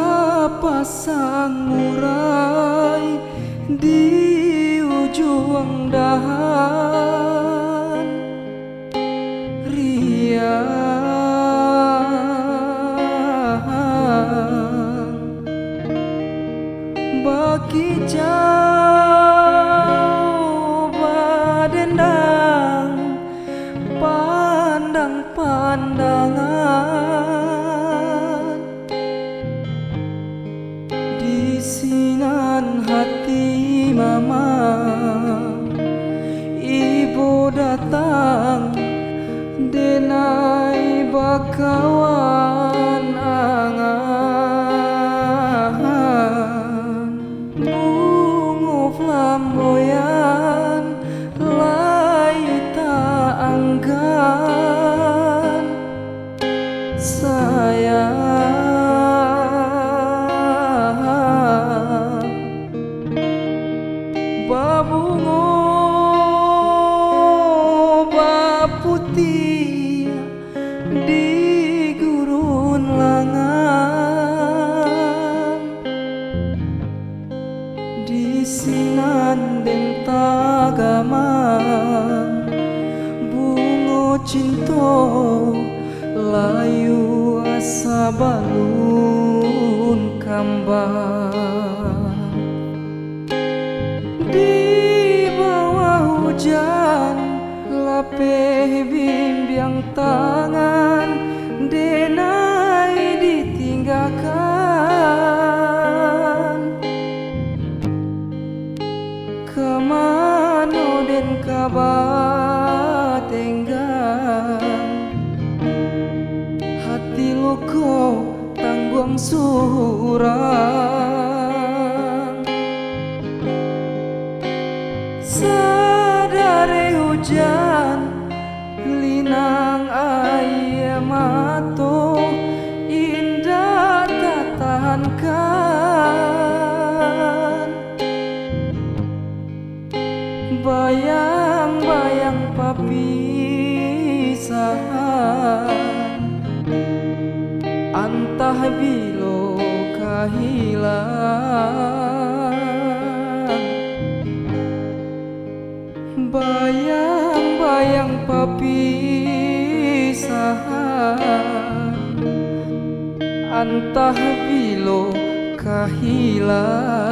Sapasang murai di ujung dahan riang bagi jauh badendang pandang pandangan di sinan hati mama. Ibu datang denai bakawan angan bunga flamboyan layu tak anggan sayang babungo putih di gurun langan di sinan den tagamang bungo cinta layu asa balun kambang di bawah hujan lapeh bimbang tangan denai ditinggalkan kemana den kabatenggan hati loko tanggung surang sadare hujan linang ayam mato indah tak tahankan bayang-bayang papisahan antah bilo kahilang bayang-bayang papisahan antah bilo kahilang.